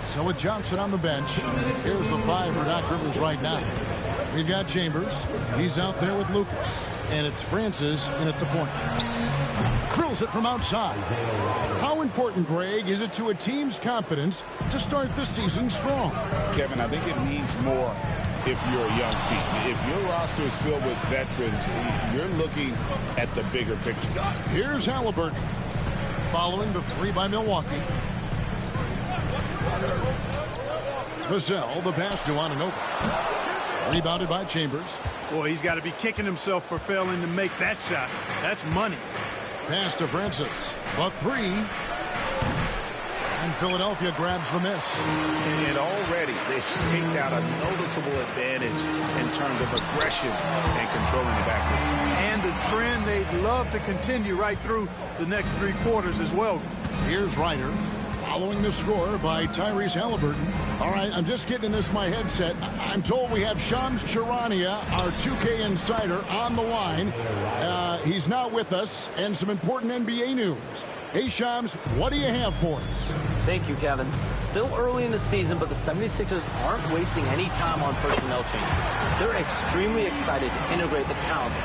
So with Johnson on the bench, here's the 5 for Doc Rivers right now. We've got Chambers. He's out there with Lucas. And it's Francis in at the point. Drills it from outside. How important, Greg, is it to a team's confidence to start the season strong? Kevin, I think it means more if you're a young team. If your roster is filled with veterans, you're looking at the bigger picture. Here's Halliburton. Following the 3 by Milwaukee. Vassell, the pass to Anunoby. Rebounded by Chambers. Boy, he's got to be kicking himself for failing to make that shot. That's money. Pass to Francis. A 3. And Philadelphia grabs the miss. And already they've staked out a noticeable advantage in terms of aggression and controlling the backcourt. And the trend they'd love to continue right through the next 3 quarters as well. Here's Ryder. Following the score by Tyrese Halliburton. All right, I'm just getting this in my headset. I'm told we have Shams Charania, our 2K insider, on the line. He's now with us, and some important NBA news. Hey, Shams, what do you have for us? Thank you, Kevin. Still early in the season, but the 76ers aren't wasting any time on personnel changes. They're extremely excited to integrate the talent.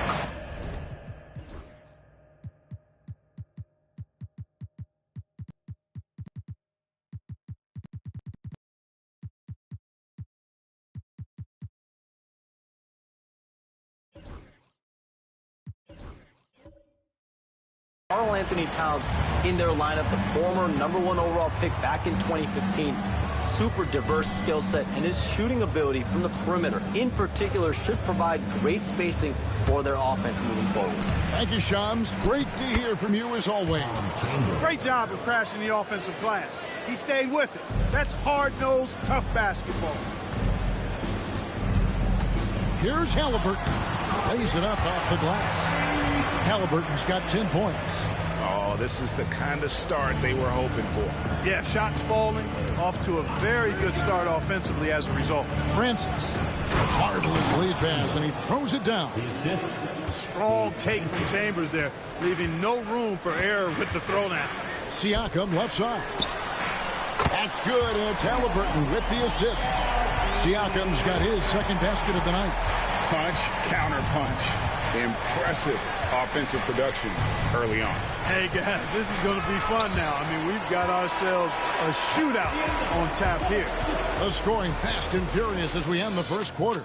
Karl Anthony Towns in their lineup, the former #1 overall pick back in 2015. Super diverse skill set, and his shooting ability from the perimeter in particular should provide great spacing for their offense moving forward. Thank you, Shams. Great to hear from you as always. Great job of crashing the offensive glass. He stayed with it. That's hard-nosed, tough basketball. Here's Halliburton. Plays it up off the glass. Halliburton's got 10 points. Oh, this is the kind of start they were hoping for. Yeah, shots falling, off to a very good start offensively as a result. Francis, marvelous lead pass, and he throws it down. Strong take from Chambers there, leaving no room for error with the throwdown. Siakam left side. That's good, and it's Halliburton with the assist. Siakam's got his second basket of the night. Punch, counter punch. Impressive offensive production early on. Hey, guys, this is going to be fun now. I mean, we've got ourselves a shootout on tap here. The scoring fast and furious as we end the first quarter.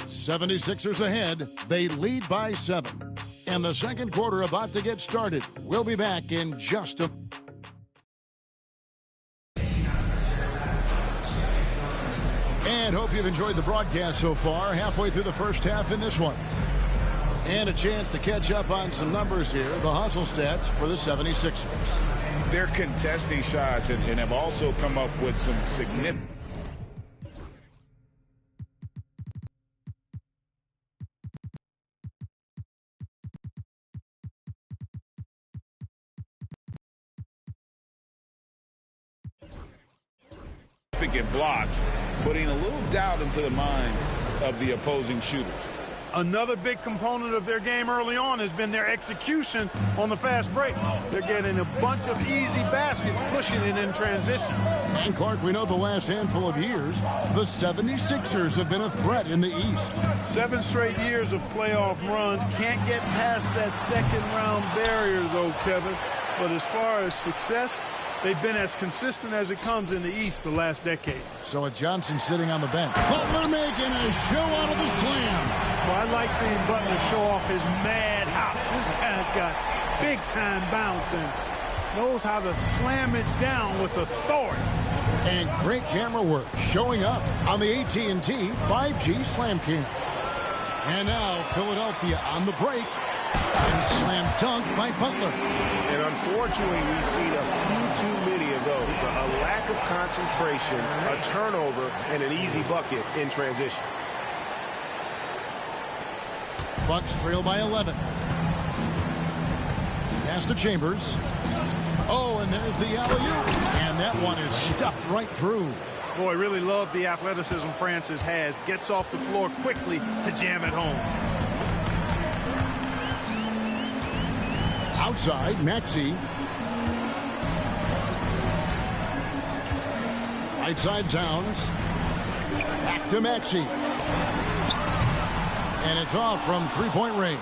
76ers ahead. They lead by 7. And the second quarter about to get started. We'll be back in just a... And hope you've enjoyed the broadcast so far. Halfway through the first half in this one. And a chance to catch up on some numbers here. The hustle stats for the 76ers. They're contesting shots and have also come up with some significant... blocks, putting a little doubt into the minds of the opposing shooters. Another big component of their game early on has been their execution on the fast break. They're getting a bunch of easy baskets, pushing it in transition. And Clark, we know the last handful of years, the 76ers have been a threat in the East. 7 straight years of playoff runs. Can't get past that second round barrier, though, Kevin. But as far as success, they've been as consistent as it comes in the East the last decade. So with Johnson sitting on the bench, Butler making a show out of the slam. Well, I like seeing Butler show off his mad house. This guy's got big-time bounce and knows how to slam it down with authority. And great camera work showing up on the AT&T 5G Slam Cam. And now Philadelphia on the break. And slam dunk by Butler. And unfortunately, we've seen a few too many of those. A lack of concentration, a turnover, and an easy bucket in transition. Bucks trail by 11. Pass to Chambers. Oh, and there's the alley-oop. And that one is stuffed right through. Boy, really love the athleticism Francis has. Gets off the floor quickly to jam it home. Outside, Maxey. Right side Towns. Back to Maxey. And it's off from three-point range.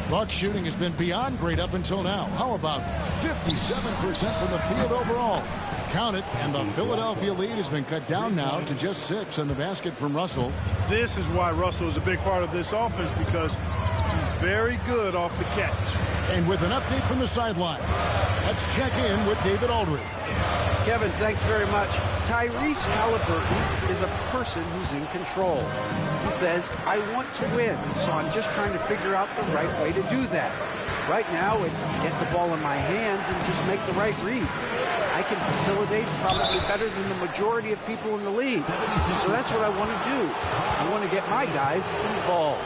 Buck shooting has been beyond great up until now. How about 57% from the field overall? Count it, and the Philadelphia lead has been cut down now to just 6 on the basket from Russell. This is why Russell is a big part of this offense, because he's very good off the catch. And with an update from the sideline, let's check in with David Aldridge. Kevin, thanks very much. Tyrese Halliburton is a person who's in control. He says, I want to win, so I'm just trying to figure out the right way to do that. Right now, it's get the ball in my hands and just make the right reads. I can facilitate probably better than the majority of people in the league. So that's what I want to do. I want to get my guys involved.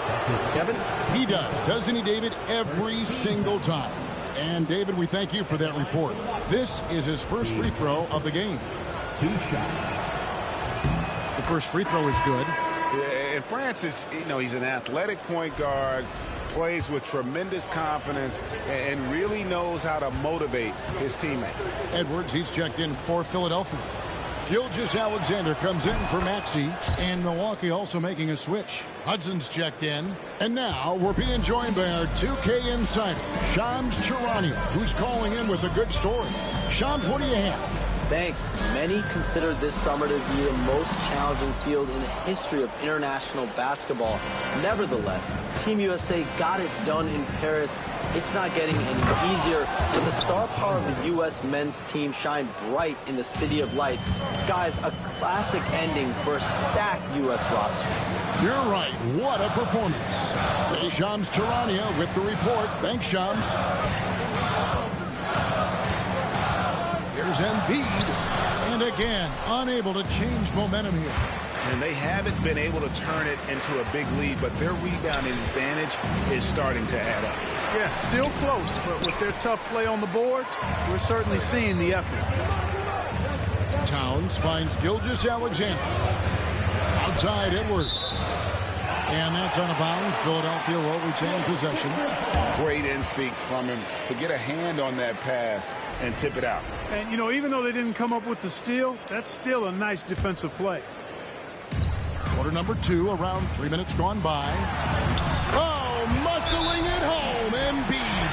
Kevin? He does, doesn't he, David? Every single time. And, David, we thank you for that report. This is his first free throw of the game. 2 shots. The first free throw is good. Yeah, and Francis, he's an athletic point guard, plays with tremendous confidence, and really knows how to motivate his teammates. Edwards, he's checked in for Philadelphia. Gilgeous-Alexander comes in for Maxey, and Milwaukee also making a switch. Hudson's checked in. And now we're being joined by our 2K insider, Shams Charania, who's calling in with a good story. Shams, what do you have? Thanks. Many consider this summer to be the most challenging field in the history of international basketball. Nevertheless, Team USA got it done in Paris. It's not getting any easier, but the star power of the U.S. men's team shined bright in the City of Lights. Guys, a classic ending for a stacked U.S. roster. You're right. What a performance. Hey, Shams Charania with the report. Thanks, Shams. Here's Embiid. And again, unable to change momentum here. And they haven't been able to turn it into a big lead, but their rebounding advantage is starting to add up. Yeah, still close, but with their tough play on the boards, we're certainly seeing the effort. Towns finds Gilgeous-Alexander. Outside Edwards. And that's out of bounds. Philadelphia will retain possession. Great instincts from him to get a hand on that pass and tip it out. And, even though they didn't come up with the steal, that's still a nice defensive play. Quarter number 2, around 3 minutes gone by. Oh, muscling it home, Embiid.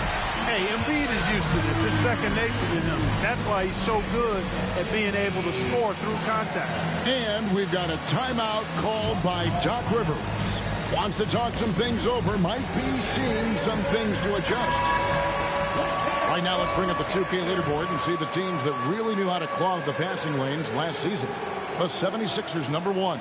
Hey, Embiid is used to this. It's second nature to him. That's why he's so good at being able to score through contact. And we've got a timeout called by Doc Rivers. Wants to talk some things over, might be seeing some things to adjust. Right now, let's bring up the 2K leaderboard and see the teams that really knew how to clog the passing lanes last season. The 76ers, number 1.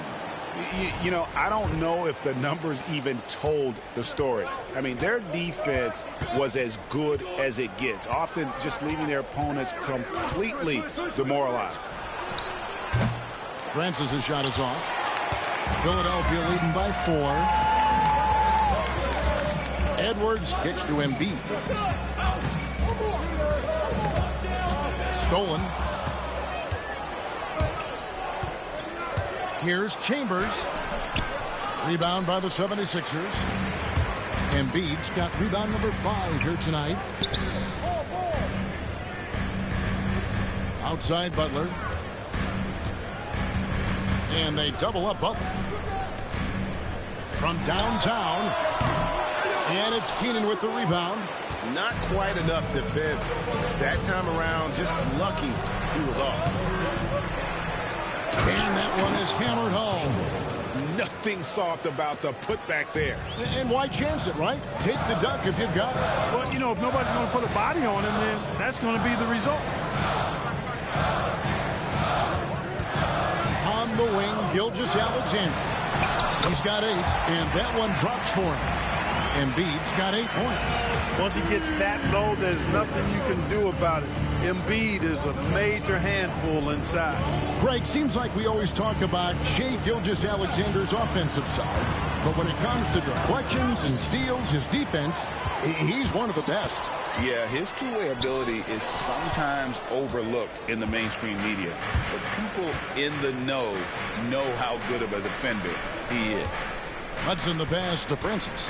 I don't know if the numbers even told the story. I mean, their defense was as good as it gets, often just leaving their opponents completely demoralized. Francis' shot is off. Philadelphia leading by 4. Edwards kicks to Embiid. Stolen. Here's Chambers. Rebound by the 76ers. Embiid's got rebound number 5 here tonight. Outside Butler. And they double up Butler. From downtown. And it's Keenan with the rebound. Not quite enough defense that time around. Just lucky he was off. And that one is hammered home. Nothing soft about the putback there. And why chance it, right? Take the duck if you've got it. Well, if nobody's going to put a body on him, then that's going to be the result. On the wing, Gilgeous-Alexander. He's got 8, and that one drops for him. Embiid's got 8 points. Once he gets that low, there's nothing you can do about it. Embiid is a major handful inside. Greg, seems like we always talk about Shai Gilgeous-Alexander's offensive side. But when it comes to deflections and steals, his defense, he's one of the best. Yeah, his two-way ability is sometimes overlooked in the mainstream media. But people in the know how good of a defender he is. Hudson the pass to Francis.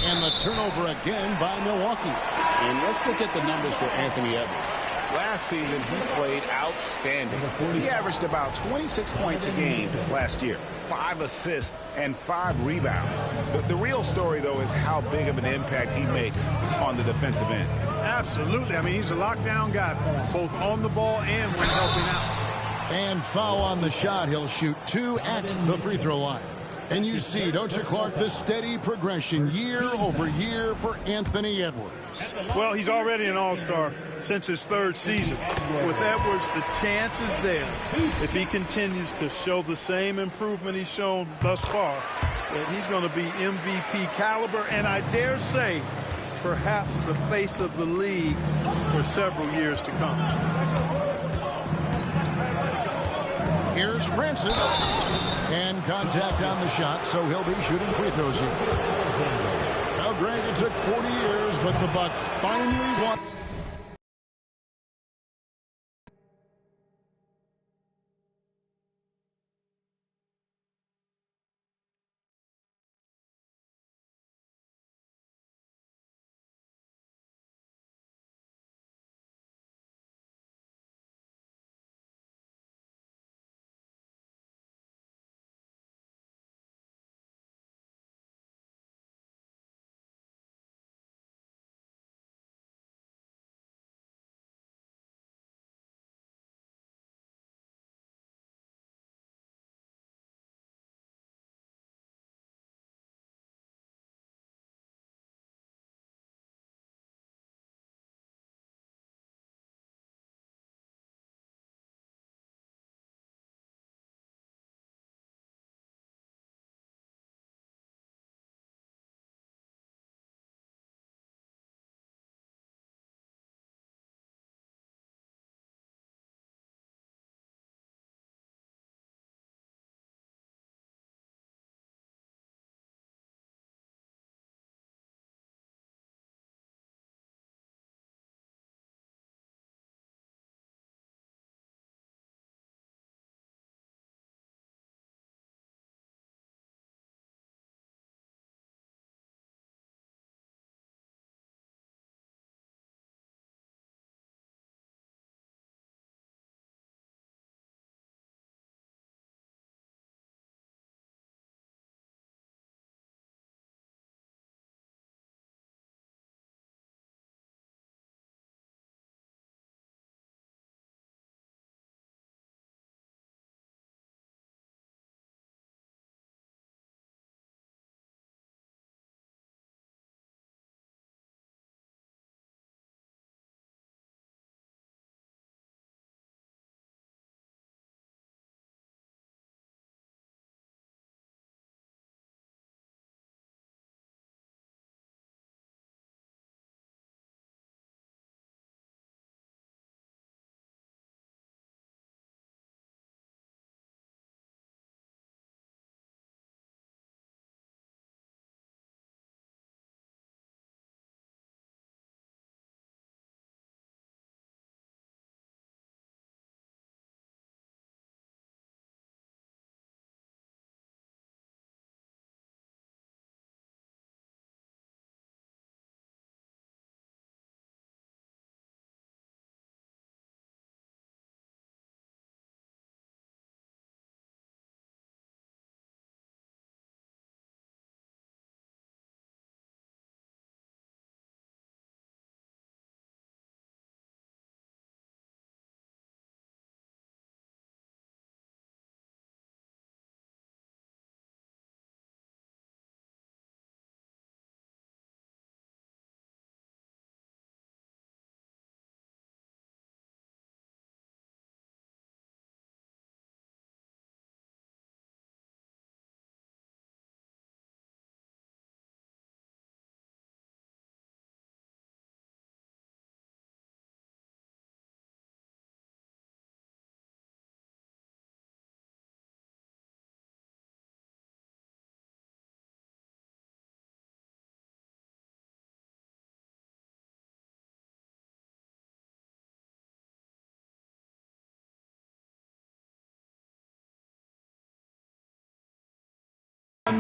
And the turnover again by Milwaukee. And let's look at the numbers for Anthony Edwards. Last season, he played outstanding. He averaged about 26 points a game last year, 5 assists and 5 rebounds. The real story, though, is how big of an impact he makes on the defensive end. Absolutely. I mean, he's a lockdown guy for him, both on the ball and when helping out. And foul on the shot. He'll shoot 2 at the free throw line. And you see, don't you, Clark, the steady progression year over year for Anthony Edwards. Well, he's already an all-star since his 3rd season. With Edwards, the chance is there, if he continues to show the same improvement he's shown thus far, that he's going to be MVP caliber, and I dare say, perhaps the face of the league for several years to come. Here's Francis. And contact on the shot, so he'll be shooting free throws here. Now, Greg, it took 40 years, but the Bucks finally won.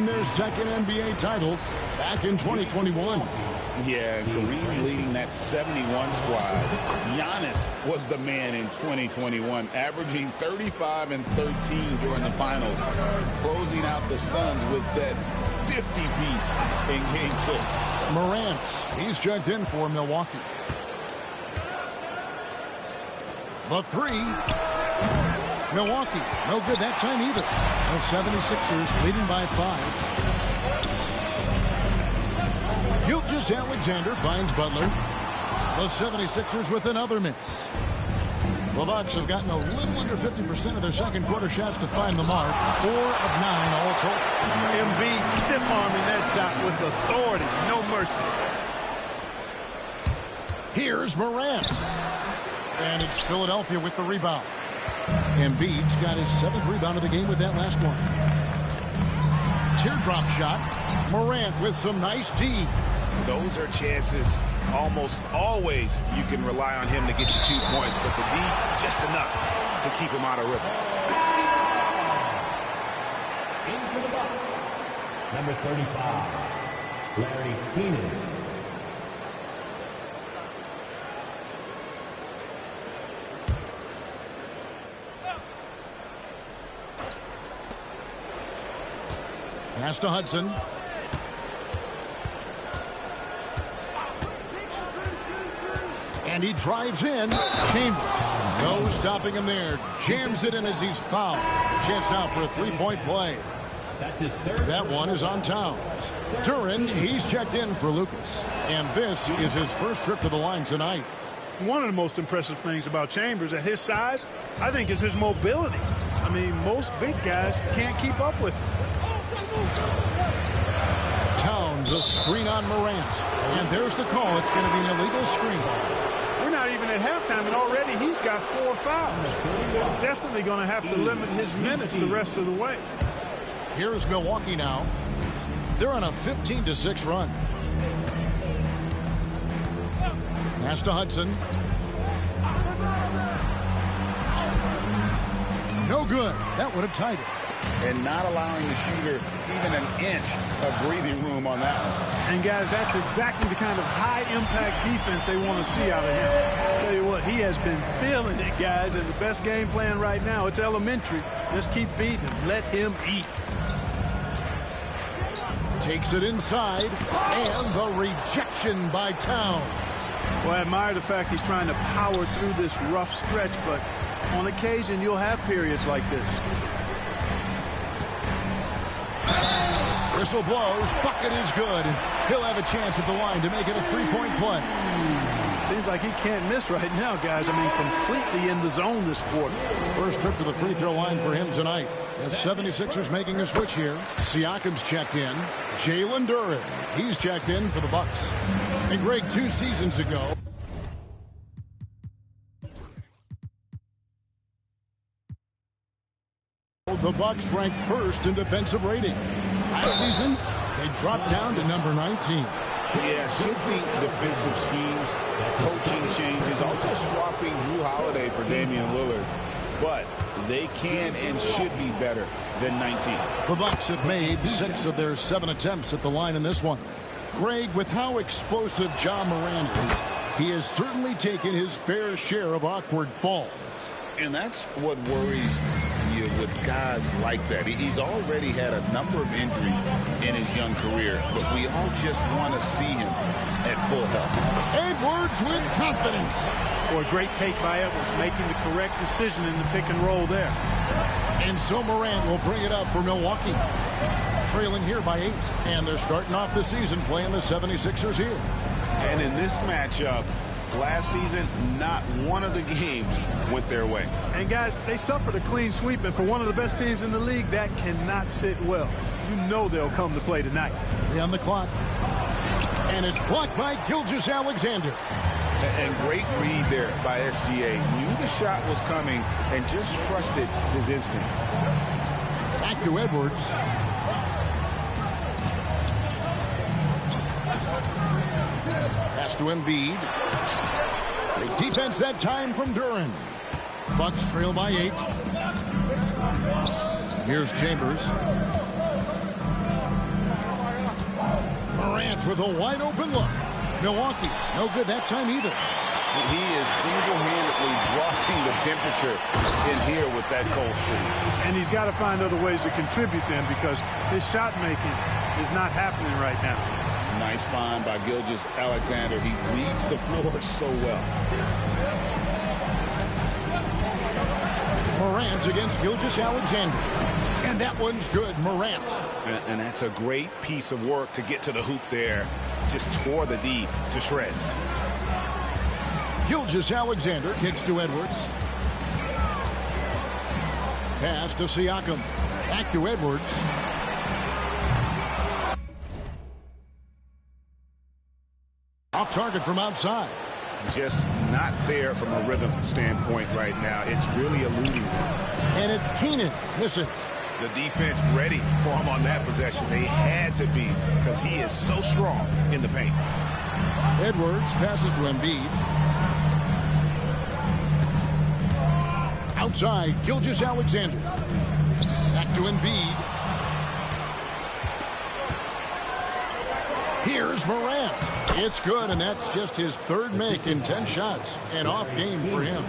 Their second NBA title back in 2021. Yeah, and Kareem leading that 71 squad. Giannis was the man in 2021, averaging 35 and 13 during the finals, closing out the Suns with that 50-piece in Game 6. Morant, he's checked in for Milwaukee. The three. Milwaukee, no good that time either. The 76ers leading by 5. Gilgeous-Alexander finds Butler. The 76ers with another miss. The Bucks have gotten a little under 50% of their second quarter shots to find the mark. 4 of 9 all told. Embiid stiff-arming that shot with authority. No mercy. Here's Morant. And it's Philadelphia with the rebound. Embiid's got his 7th rebound of the game with that last one. Teardrop shot. Morant with some nice D. Those are chances almost always you can rely on him to get you 2 points, but the D just enough to keep him out of rhythm. In for the Bucks, number 35, Larry Keenan. Pass to Hudson. And he drives in. Chambers. No stopping him there. Jams it in as he's fouled. Chance now for a three-point play. That's his third. That one is on Towns. Duran, he's checked in for Lucas. And this is his first trip to the line tonight. One of the most impressive things about Chambers at his size, I think, is his mobility. I mean, most big guys can't keep up with him. Towns, a screen on Morant. And there's the call. It's going to be an illegal screen. We're not even at halftime, and already he's got 4 fouls. They're definitely going to have to limit his minutes the rest of the way. Here's Milwaukee now. They're on a 15-6 run. Pass to Hudson. No good. That would have tied it. And not allowing the shooter even an inch of breathing room on that one. And, guys, that's exactly the kind of high-impact defense they want to see out of him. Tell you what, he has been feeling it, guys, and the best game plan right now, it's elementary. Just keep feeding him. Let him eat. Takes it inside, and the rejection by Towns. Well, I admire the fact he's trying to power through this rough stretch, but on occasion you'll have periods like this. Whistle blows, bucket is good, and he'll have a chance at the line to make it a three-point play. Seems like he can't miss right now, guys. I mean, completely in the zone this quarter. First trip to the free throw line for him tonight. The 76ers making a switch here. Siakam's checked in. Jalen Duran, he's checked in for the Bucks. And Greg, 2 seasons ago, the Bucks ranked first in defensive rating. Last season, they dropped down to number 19. Yeah, shifting defensive schemes, coaching changes, also swapping Drew Holiday for Damian Lillard. But they can and should be better than 19. The Bucks have made 6 of their 7 attempts at the line in this one. Greg, with how explosive Ja Morant is, he has certainly taken his fair share of awkward falls. And that's what worries you with guys like that. He's already had a number of injuries in his young career, but we all just want to see him at full health. Edwards with confidence. Boy, great take by Edwards, making the correct decision in the pick and roll there. And so Morant will bring it up for Milwaukee. Trailing here by 8, and they're starting off the season playing the 76ers here. And in this matchup, last season, not one of the games went their way. And, guys, they suffered a clean sweep, and for one of the best teams in the league, that cannot sit well. You know they'll come to play tonight. 3 on the clock. And it's blocked by Gilgeous-Alexander. And great read there by SGA. Knew the shot was coming and just trusted his instincts. Back to Edwards. Pass to Embiid. Great defense that time from Duran. Bucks trail by 8. Here's Chambers. Morant with a wide open look. Milwaukee, no good that time either. He is single-handedly dropping the temperature in here with that cold streak. And he's got to find other ways to contribute then, because his shot making is not happening right now. Nice find by Gilgeous-Alexander. He reads the floor so well. Morant against Gilgeous-Alexander. And that one's good, Morant. And that's a great piece of work to get to the hoop there. Just tore the D to shreds. Gilgeous-Alexander kicks to Edwards. Pass to Siakam. Back to Edwards. Off target from outside. Just not there from a rhythm standpoint right now. It's really eluding him. And it's Keenan missing. The defense ready for him on that possession. They had to be, because he is so strong in the paint. Edwards passes to Embiid. Outside, Gilgeous-Alexander. Back to Embiid. Here's Morant. It's good, and that's just his third make in 10 shots. An off game for him.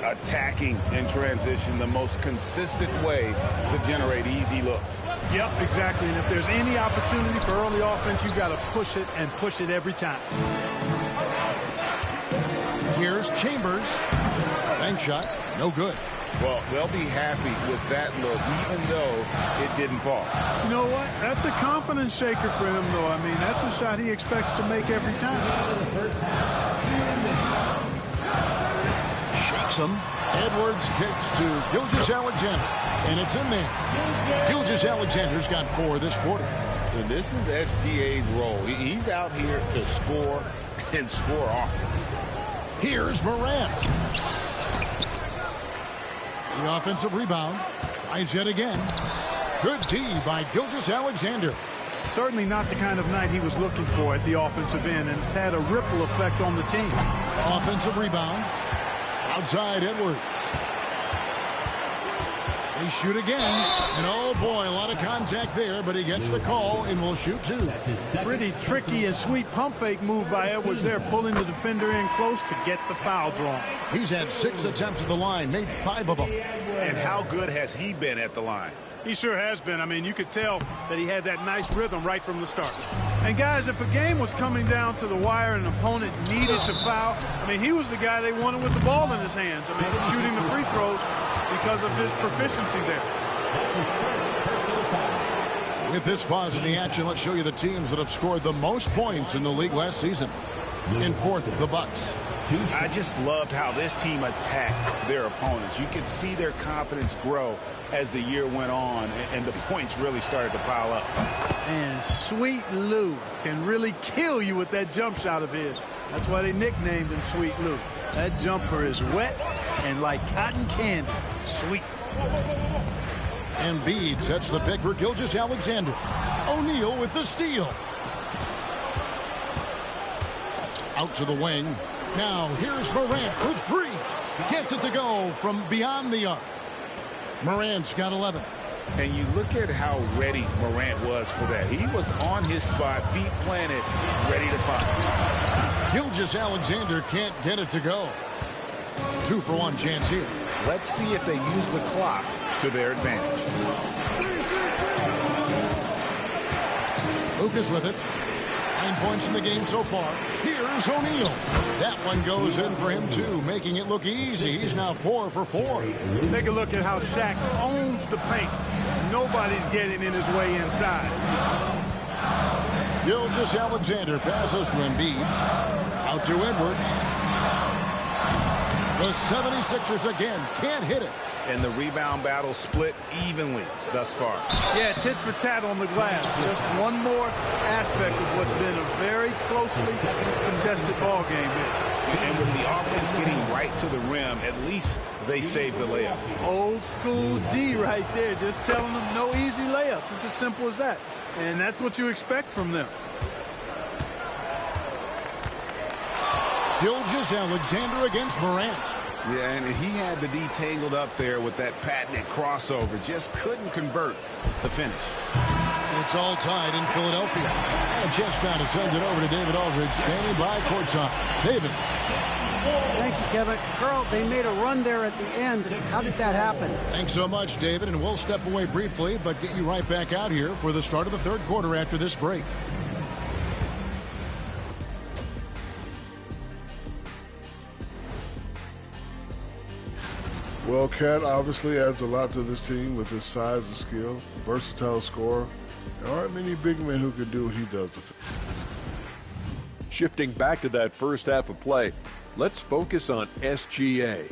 Attacking in transition, the most consistent way to generate easy looks. Yep, exactly. And if there's any opportunity for early offense, you got to push it and push it every time. Here's Chambers. Bank shot, no good. Well, they'll be happy with that look, even though it didn't fall. You know what? That's a confidence shaker for him, though. I mean, that's a shot he expects to make every time. Shakes him. Edwards kicks to Gilgeous-Alexander. And it's in there. Gilgeous-Alexander's got 4 this quarter. And this is SGA's role. He's out here to score and score often. Here's Morant. The offensive rebound. Tries yet again. Good D by Gilgeous-Alexander. Certainly not the kind of night he was looking for at the offensive end, and it's had a ripple effect on the team. Offensive rebound. Outside Edwards. They shoot again. And oh boy, a lot of contact there, but he gets the call and will shoot 2. Pretty tricky and sweet pump fake move by Edwards there, pulling the defender in close to get the foul drawn. He's had 6 attempts at the line, made 5 of them. And how good has he been at the line? He sure has been. I mean, you could tell that he had that nice rhythm right from the start. And guys, if a game was coming down to the wire and an opponent needed to foul, I mean, he was the guy they wanted with the ball in his hands. I mean, shooting the free throws because of his proficiency there. With this pause in the action, let's show you the teams that have scored the most points in the league last season. In 4th, the Bucks. I just loved how this team attacked their opponents. You could see their confidence grow as the year went on, and the points really started to pile up. And Sweet Lou can really kill you with that jump shot of his. That's why they nicknamed him Sweet Lou. That jumper is wet and like cotton candy. Sweet. Embiid sets the pick for Gilgeous-Alexander. O'Neal with the steal. Out to the wing. Now here's Morant for 3. Gets it to go from beyond the arc. Morant's got 11. And you look at how ready Morant was for that. He was on his spot, feet planted, ready to fire. Gilgeous-Alexander can't get it to go. 2-for-1 chance here. Let's see if they use the clock to their advantage. Lucas with it. 9 points in the game so far. Here's O'Neal. That one goes in for him, too, making it look easy. He's now 4 for 4. Take a look at how Shaq owns the paint. Nobody's getting in his way inside. Gilgeous-Alexander passes to Embiid. Out to Edwards. The 76ers again can't hit it. And the rebound battle split evenly thus far. Yeah, tit for tat on the glass. Just one more aspect of what's been a very closely contested ball game here. And with the offense getting right to the rim, at least they saved the layup. Old school D right there, just telling them no easy layups. It's as simple as that. And that's what you expect from them. Gilgeous-Alexander against Morant. Yeah, and he had the D tangled up there with that patented crossover. Just couldn't convert the finish. It's all tied in Philadelphia. And a chance now to send it over to David Aldridge, standing by courtside. David. Thank you, Kevin. Carl, they made a run there at the end. How did that happen? Thanks so much, David. And we'll step away briefly, but get you right back out here for the start of the third quarter after this break. Well, Cat obviously adds a lot to this team with his size and skill, versatile scorer. There aren't many big men who can do what he does. Shifting back to that first half of play, let's focus on SGA.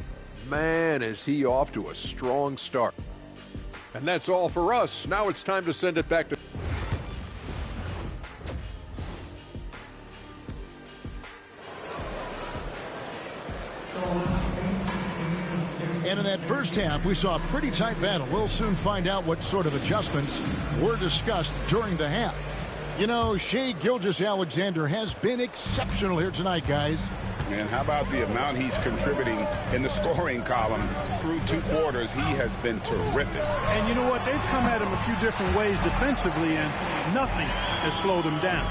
Man, is he off to a strong start. And that's all for us. Now it's time to send it back to... And in that first half, we saw a pretty tight battle. We'll soon find out what sort of adjustments were discussed during the half. You know, Shai Gilgeous-Alexander has been exceptional here tonight, guys. And how about the amount he's contributing in the scoring column through 2 quarters? He has been terrific. And you know what? They've come at him a few different ways defensively, and nothing has slowed him down.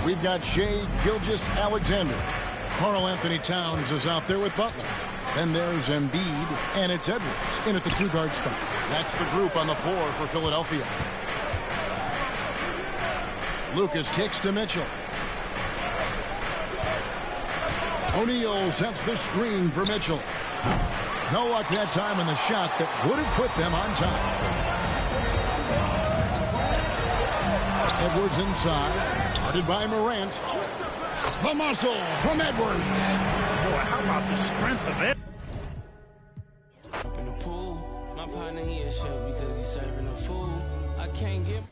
We've got Shai Gilgeous-Alexander. Karl Anthony Towns is out there with Butler. Then there's Embiid, and it's Edwards in at the 2-guard spot. That's the group on the floor for Philadelphia. Lucas kicks to Mitchell. O'Neal sets the screen for Mitchell. No luck that time in the shot that would have put them on top. Edwards inside. Guarded by Morant. The muscle from Edwards. Boy, how about the strength of it? Up in the pool, my partner he a chef because he's serving a food. I can't get